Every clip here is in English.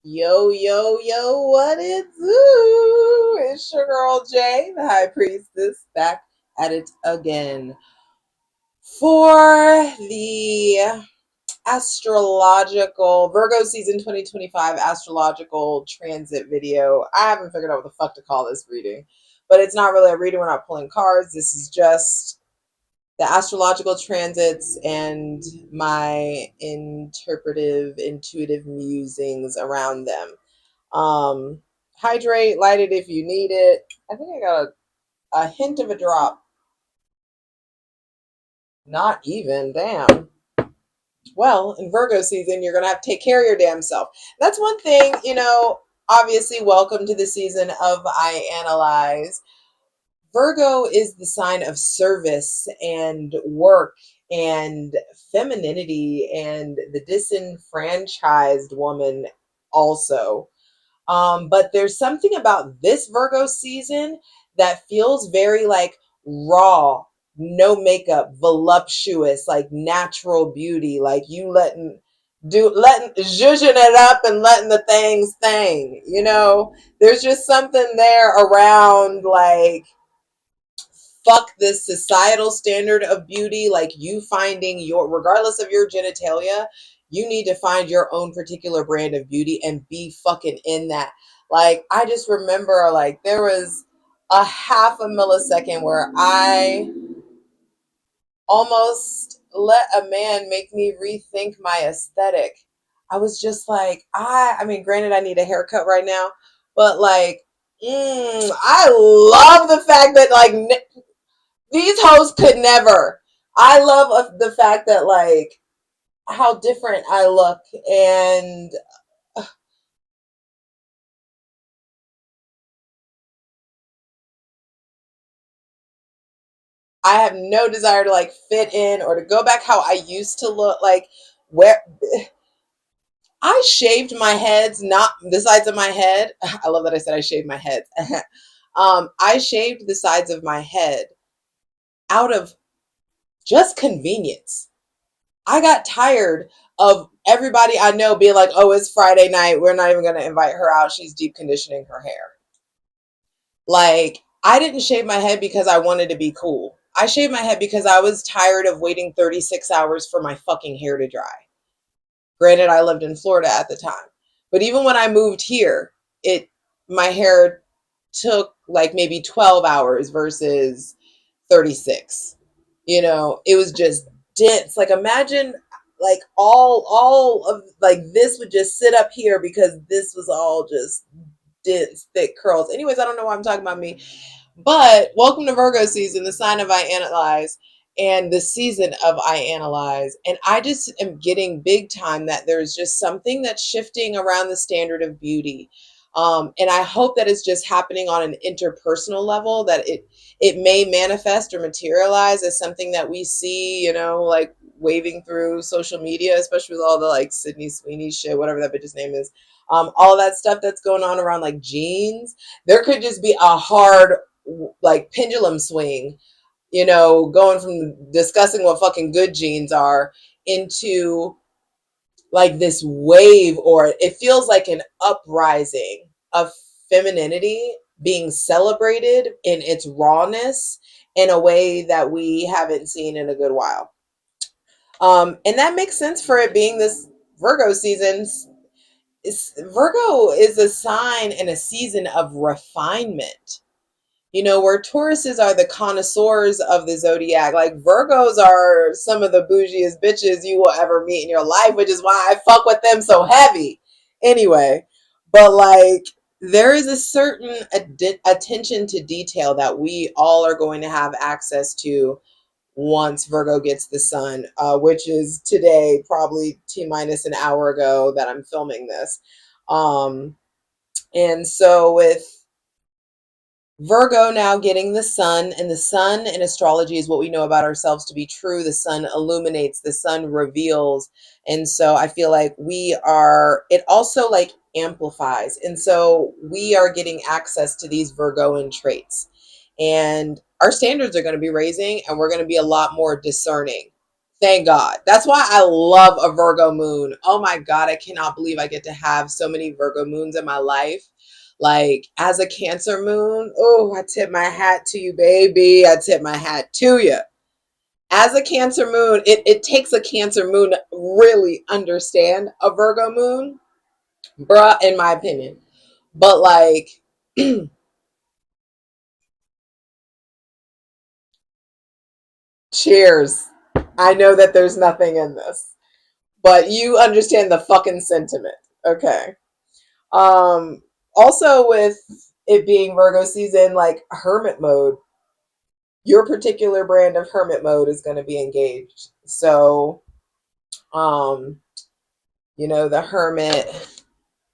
Yo, yo, yo, what it do? It's your girl Jay, the High Priestess, back at it again for the astrological Virgo season 2025 astrological transit video. I haven't figured out what the fuck to call this reading, but it's not really a reading. We're not pulling cards. This is just the astrological transits and my interpretive, intuitive musings around them. Um, Hydrate, light it if you need it. I think I got a hint of a drop. Not even, damn. Well, in Virgo season, you're going to have to take care of your damn self. That's one thing, obviously, welcome to the season of I Analyze. Virgo is the sign of service and work and femininity and the disenfranchised woman also. But there's something about this Virgo season that feels very like raw, no makeup, voluptuous, like natural beauty, like you letting zhuzhing it up and letting the things thing. There's just something there around like fuck this societal standard of beauty, like you finding your, regardless of your genitalia, you need to find your own particular brand of beauty and be fucking in that. Like I just remember like there was a half a millisecond where I almost let a man make me rethink my aesthetic. I was just like, I mean, granted, I need a haircut right now, but like, I love the fact that like these hoes could never. I love the fact that like how different I look, and I have no desire to like fit in or to go back how I used to look. Like where I shaved my heads, not the sides of my head. I love that I said I shaved my head. I shaved the sides of my head out of just convenience. I got tired of everybody I know being like, oh, it's Friday night. We're not even going to invite her out. She's deep conditioning her hair. Like, I didn't shave my head because I wanted to be cool. I shaved my head because I was tired of waiting 36 hours for my fucking hair to dry. Granted, I lived in Florida at the time. But even when I moved here, my hair took like maybe 12 hours versus 36. It was just dense. Like imagine like all of like this would just sit up here because this was all just dense, thick curls. Anyways, I don't know why I'm talking about me. But welcome to Virgo season, the sign of I Analyze, and the season of I Analyze. And I just am getting big time that there's just something that's shifting around the standard of beauty. And I hope that it's just happening on an interpersonal level, that it may manifest or materialize as something that we see, like waving through social media, especially with all the like Sydney Sweeney shit, whatever that bitch's name is. All of that stuff that's going on around like jeans. There could just be a hard like pendulum swing, going from discussing what fucking good genes are into like this wave, or it feels like an uprising of femininity being celebrated in its rawness in a way that we haven't seen in a good while. And that makes sense for it being this Virgo season. Virgo is a sign and a season of refinement, where Tauruses are the connoisseurs of the zodiac. Like Virgos are some of the bougiest bitches you will ever meet in your life, which is why I fuck with them so heavy. Anyway, but like there is a certain attention to detail that we all are going to have access to once Virgo gets the sun, which is today, probably T minus an hour ago that I'm filming this. Um, and so with Virgo now getting the sun, and the sun in astrology is what we know about ourselves to be true. The sun illuminates, the sun reveals. And so I feel like it also like amplifies. And so we are getting access to these Virgoan traits. And our standards are going to be raising, and we're going to be a lot more discerning. Thank God. That's why I love a Virgo moon. Oh my God, I cannot believe I get to have so many Virgo moons in my life. Like as a Cancer moon, oh, I tip my hat to you, baby. I tip my hat to you. As a Cancer moon, it takes a Cancer moon to really understand a Virgo moon, bruh, in my opinion. But like, cheers. I know that there's nothing in this, but you understand the fucking sentiment. Okay. Um, Also with it being Virgo season, like hermit mode, your particular brand of hermit mode is going to be engaged. So, um, the hermit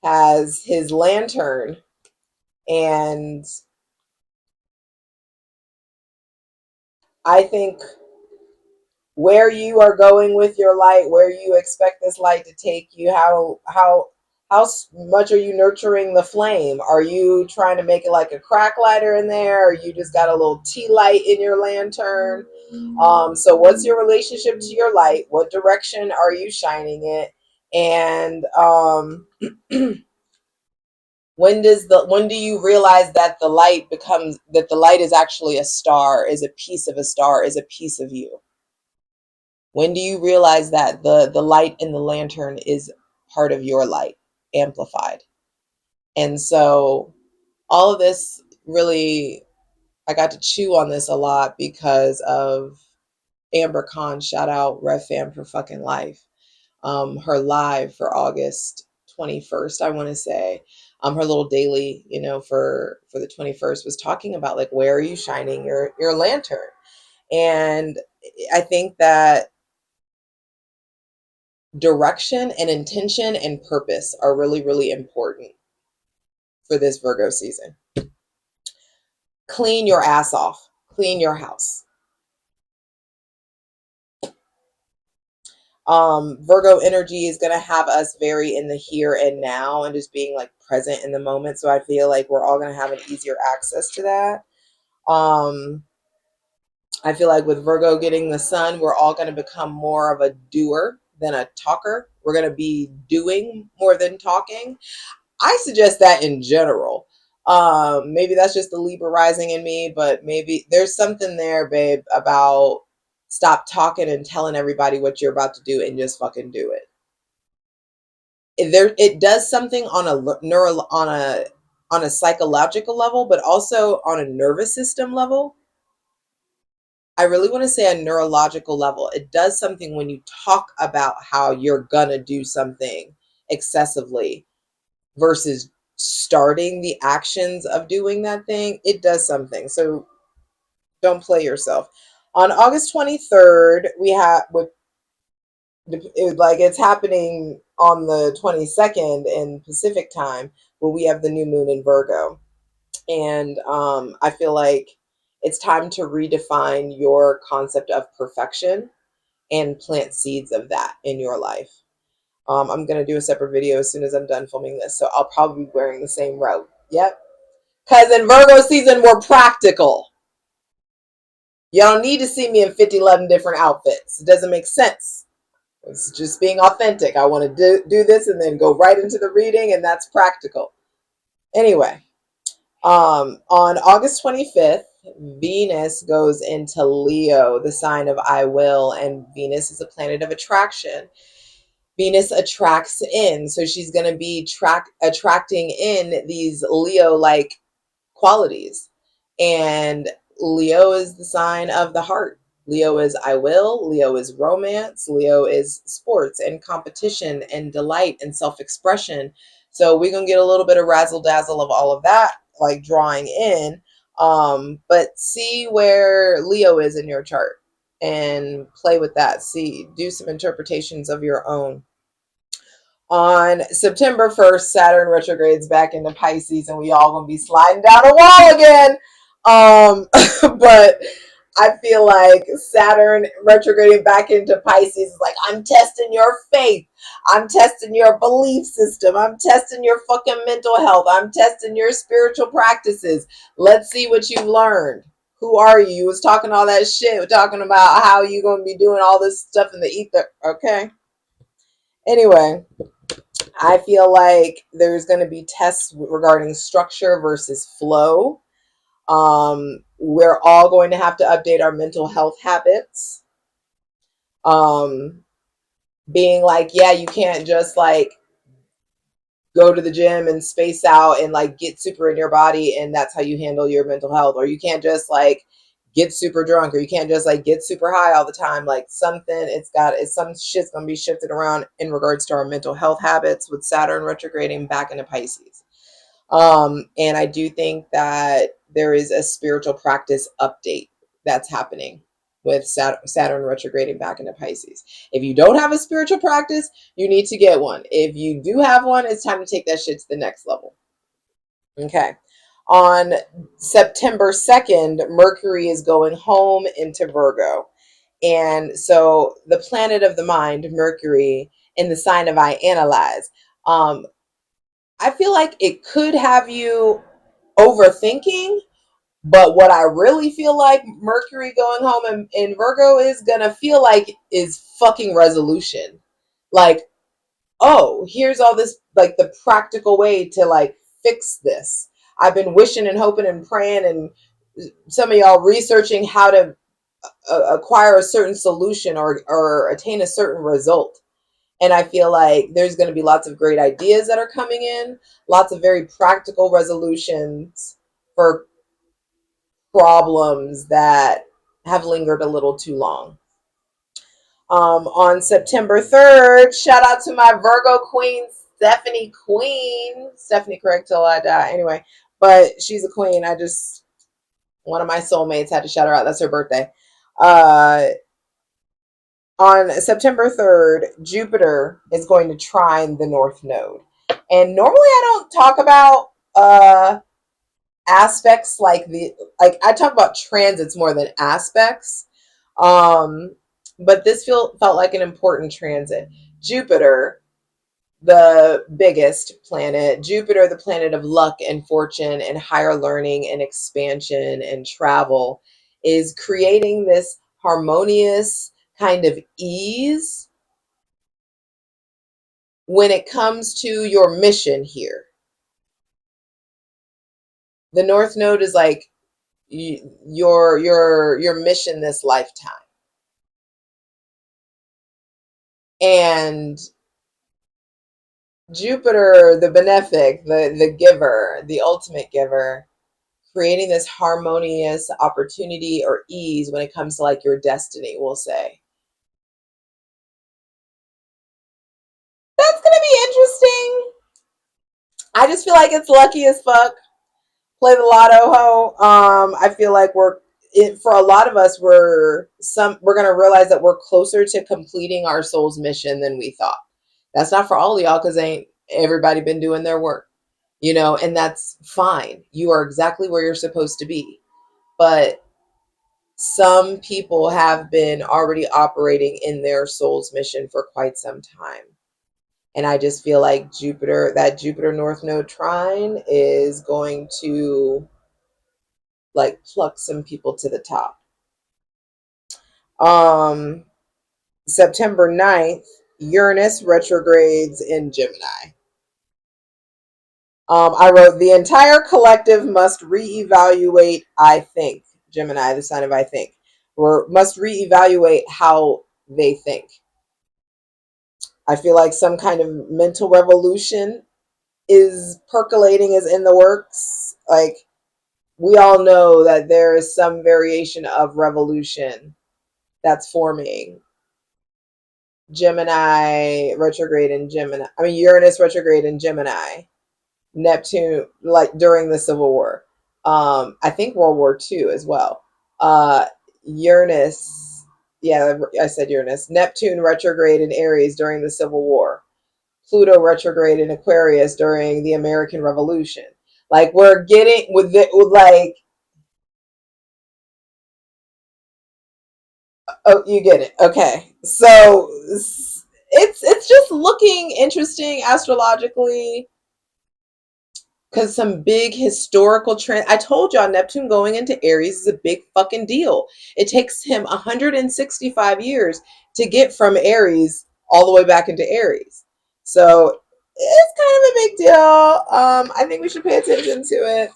has his lantern, and I think where you are going with your light, where you expect this light to take you, how much are you nurturing the flame? Are you trying to make it like a crack lighter in there, or you just got a little tea light in your lantern? So what's your relationship to your light? What direction are you shining it? And when do you realize that the light is actually a star, is a piece of a star, is a piece of you? When do you realize that the light in the lantern is part of your light, amplified? And so all of this really, I got to chew on this a lot because of Amber Khan. Shout out Rev Fam for fucking life. Her live for August 21st, I want to say. Her little daily, for the 21st, was talking about like, where are you shining your lantern? And I think that direction and intention and purpose are really, really important for this Virgo season. Clean your ass off. Clean your house. Virgo energy is going to have us very in the here and now and just being like present in the moment. So I feel like we're all going to have an easier access to that. I feel like with Virgo getting the sun, we're all going to become more of a doer than a talker. We're going to be doing more than talking. I suggest that in general. Maybe that's just the Libra rising in me, but maybe there's something there, babe, about stop talking and telling everybody what you're about to do and just fucking do it. It does something on a on a psychological level, but also on a nervous system level. I really want to say a neurological level. It does something when you talk about how you're gonna do something excessively versus starting the actions of doing that thing. It does something. So don't play yourself. On August 23rd, we have it's happening on the 22nd in Pacific time, where we have the new moon in Virgo. And I feel like it's time to redefine your concept of perfection and plant seeds of that in your life. I'm going to do a separate video as soon as I'm done filming this. So I'll probably be wearing the same robe. Yep. Because in Virgo season, we're practical. You don't need to see me in 50, 11 different outfits. It doesn't make sense. It's just being authentic. I want to do this and then go right into the reading, and that's practical. Anyway, on August 25th, Venus goes into Leo, the sign of I will, and Venus is a planet of attraction. Venus attracts in, so she's going to be attracting in these Leo-like qualities. And Leo is the sign of the heart. Leo is I will. Leo is romance. Leo is sports and competition and delight and self-expression. So we're going to get a little bit of razzle dazzle of all of that, like drawing in. But see where Leo is in your chart and play with that. Do some interpretations of your own. On September 1st, Saturn retrogrades back into Pisces, and we all gonna be sliding down a wall again. But I feel like Saturn retrograding back into Pisces is like, I'm testing your faith. I'm testing your belief system. I'm testing your fucking mental health. I'm testing your spiritual practices. Let's see what you've learned. Who are you? You was talking all that shit, talking about how you gonna be doing all this stuff in the ether. Okay. Anyway, I feel like there's gonna be tests regarding structure versus flow. We're all going to have to update our mental health habits. Um, being like, yeah, you can't just like go to the gym and space out and like get super in your body and that's how you handle your mental health, or you can't just like get super drunk, or you can't just like get super high all the time. Like it's some shit's gonna be shifted around in regards to our mental health habits with Saturn retrograding back into Pisces. And I do think that there is a spiritual practice update that's happening with Saturn retrograding back into Pisces. If you don't have a spiritual practice, you need to get one. If you do have one, it's time to take that shit to the next level. Okay. On September 2nd, Mercury is going home into Virgo. And so the planet of the mind, Mercury, in the sign of I analyze, um, I feel like it could have you overthinking, but what I really feel like Mercury going home in Virgo is gonna feel like is fucking resolution. Like, oh, here's all this, like the practical way to like fix this. I've been wishing and hoping and praying, and some of y'all researching how to acquire a certain solution or attain a certain result. And I feel like there's going to be lots of great ideas that are coming in, lots of very practical resolutions for problems that have lingered a little too long. On September 3rd, shout out to my Virgo queen, Stephanie Queen. Stephanie, correct till I die. Anyway, but she's a queen. One of my soulmates had to shout her out. That's her birthday. Uh, on September 3rd, Jupiter is going to trine the North Node. And normally I don't talk about aspects like I talk about transits more than aspects. But this felt like an important transit. Jupiter, the biggest planet, Jupiter, the planet of luck and fortune and higher learning and expansion and travel, is creating this harmonious kind of ease when it comes to your mission here. The North Node is like your mission this lifetime. And Jupiter, the benefic, the giver, the ultimate giver, creating this harmonious opportunity or ease when it comes to like your destiny, we'll say. That's gonna be interesting. I just feel like it's lucky as fuck. Play the lotto, ho. I feel like for a lot of us, we're gonna realize that we're closer to completing our soul's mission than we thought. That's not for all of y'all because ain't everybody been doing their work, and that's fine. You are exactly where you're supposed to be. But some people have been already operating in their soul's mission for quite some time. And I just feel like that Jupiter North Node trine is going to like pluck some people to the top. Um, September 9th, Uranus retrogrades in Gemini. I wrote, the entire collective must reevaluate, I think, Gemini, the sign of I think, or must reevaluate how they think. I feel like some kind of mental revolution is percolating, is in the works. Like, we all know that there is some variation of revolution that's forming. Gemini retrograde in Gemini. I mean, Uranus retrograde in Gemini. Neptune, like during the Civil War. I think World War II as well. Uranus, yeah, I said Uranus. Neptune retrograde in Aries during the Civil War. Pluto retrograde in Aquarius during the American Revolution. Like we're getting with it, with like, oh, you get it. Okay, so it's just looking interesting astrologically. because some big historical trend. I told y'all Neptune going into Aries is a big fucking deal. It takes him 165 years to get from Aries all the way back into Aries. So it's kind of a big deal. I think we should pay attention to it.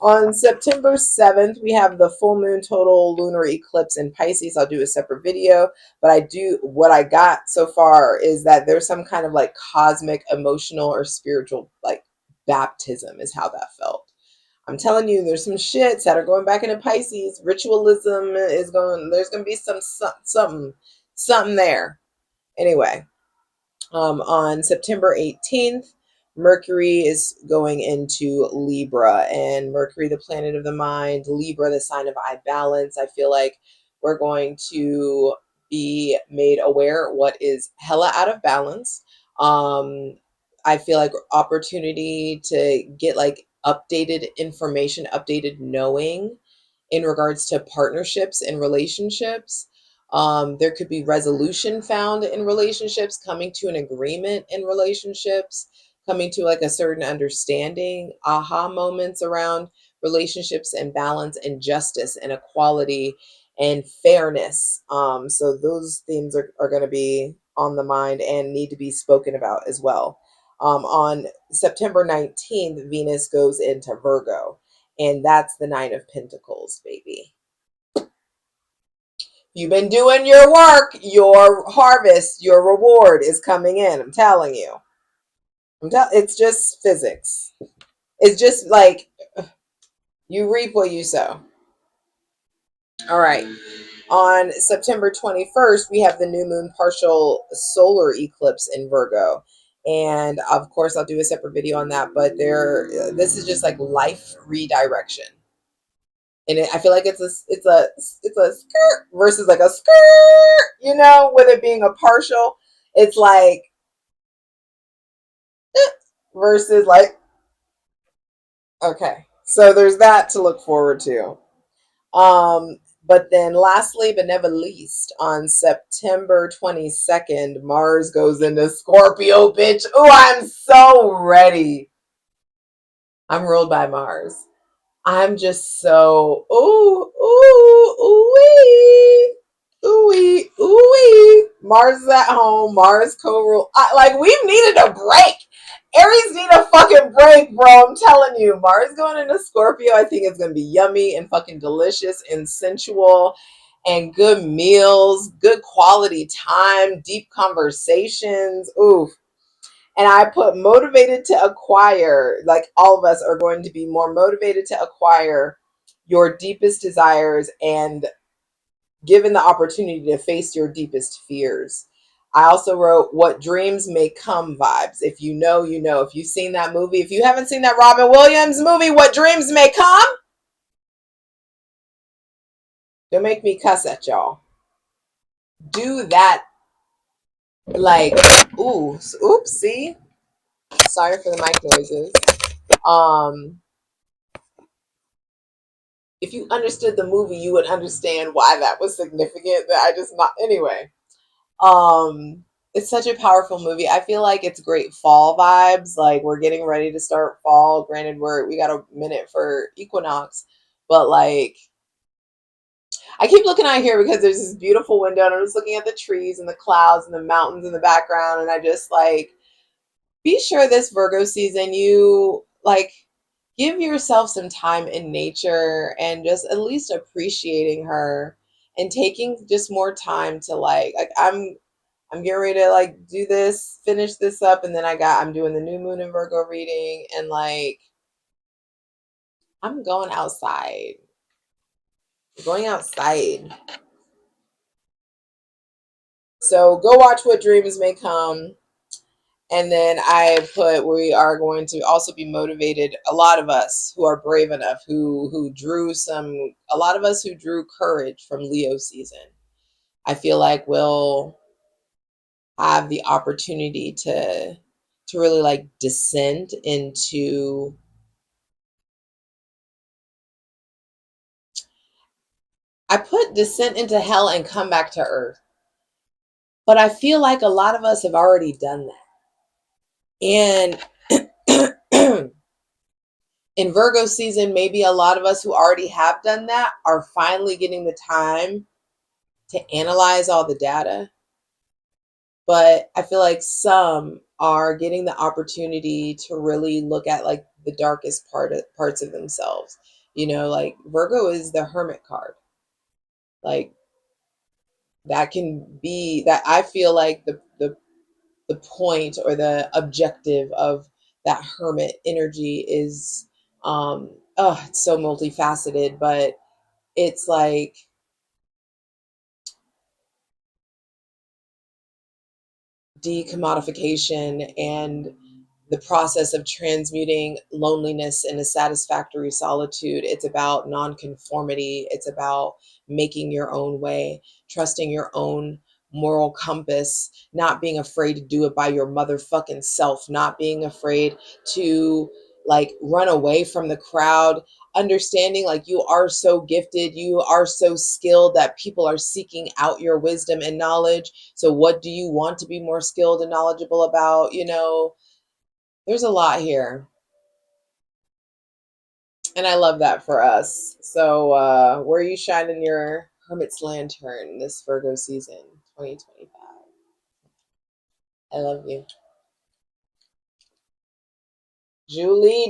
On September 7th, we have the full moon total lunar eclipse in Pisces. I'll do a separate video, but what I got so far is that there's some kind of like cosmic, emotional, or spiritual like baptism is how that felt. I'm telling you, there's some shits that are going back into Pisces. Ritualism is going, there's going to be something there. Anyway, on September 18th, Mercury is going into Libra, and Mercury, the planet of the mind, Libra, the sign of eye balance. I feel like we're going to be made aware what is hella out of balance. I feel like opportunity to get like updated information, updated knowing in regards to partnerships and relationships. There could be resolution found in relationships, coming to an agreement in relationships, coming to like a certain understanding, aha moments around relationships and balance and justice and equality and fairness. So those themes are going to be on the mind and need to be spoken about as well. On September 19th, Venus goes into Virgo, and that's the Nine of Pentacles, baby. You've been doing your work, your harvest, your reward is coming in. I'm telling you. It's just physics. It's just like you reap what you sow. All right. On September 21st, we have the new moon partial solar eclipse in Virgo. And of course, I'll do a separate video on that. But this is just like life redirection. And I feel like it's a skirt versus like a skirt, with it being a partial. It's like versus like, okay. So there's that to look forward to. But then lastly, but never least, on September 22nd, Mars goes into Scorpio, bitch. Oh, I'm so ready. I'm ruled by Mars. I'm just so ooh. Mars is at home. Mars co-rule. Like we've needed a break. Aries need a fucking break, bro. I'm telling you. Mars going into Scorpio. I think it's gonna be yummy and fucking delicious and sensual, and good meals, good quality time, deep conversations. Oof. And I put motivated to acquire, like all of us are going to be more motivated to acquire your deepest desires and given the opportunity to face your deepest fears. I also wrote what dreams may come vibes. If you know, you know. If you've seen that movie, if you haven't seen that Robin Williams movie, What Dreams May Come, don't make me cuss at y'all. Do that like, ooh, oops, see? Sorry for the mic noises. If you understood the movie, you would understand why that was significant. That I just not anyway. It's such a powerful movie. I feel like it's great fall vibes. Like we're getting ready to start fall. Granted, we got a minute for equinox, but like I keep looking out here because there's this beautiful window, and I'm just looking at the trees and the clouds and the mountains in the background, and I just like be sure this Virgo season you like give yourself some time in nature and just at least appreciating her and taking just more time to like I'm getting ready to like do this, finish this up, and then I'm doing the new moon in Virgo reading, and like I'm going outside. Going outside. So go watch What Dreams May Come. And then I put we are going to also be motivated. A lot of us who are brave enough, who drew a lot of us who drew courage from Leo season. I feel like we'll have the opportunity to really like descend into I put descent into hell and come back to earth. But I feel like a lot of us have already done that. And in Virgo season, maybe a lot of us who already have done that are finally getting the time to analyze all the data. But I feel like some are getting the opportunity to really look at like the darkest parts of themselves. You know, like Virgo is the hermit card. Like that can be that I feel like the point or the objective of that hermit energy is it's so multifaceted, but it's like decommodification and the process of transmuting loneliness into satisfactory solitude. It's about nonconformity. It's about making your own way, trusting your own moral compass, not being afraid to do it by your motherfucking self, not being afraid to like run away from the crowd, understanding like you are so gifted, you are so skilled that people are seeking out your wisdom and knowledge. So what do you want to be more skilled and knowledgeable about? You know, there's a lot here. And I love that for us. So where are you shining your hermit's lantern this Virgo season, 2025? I love you. Julie.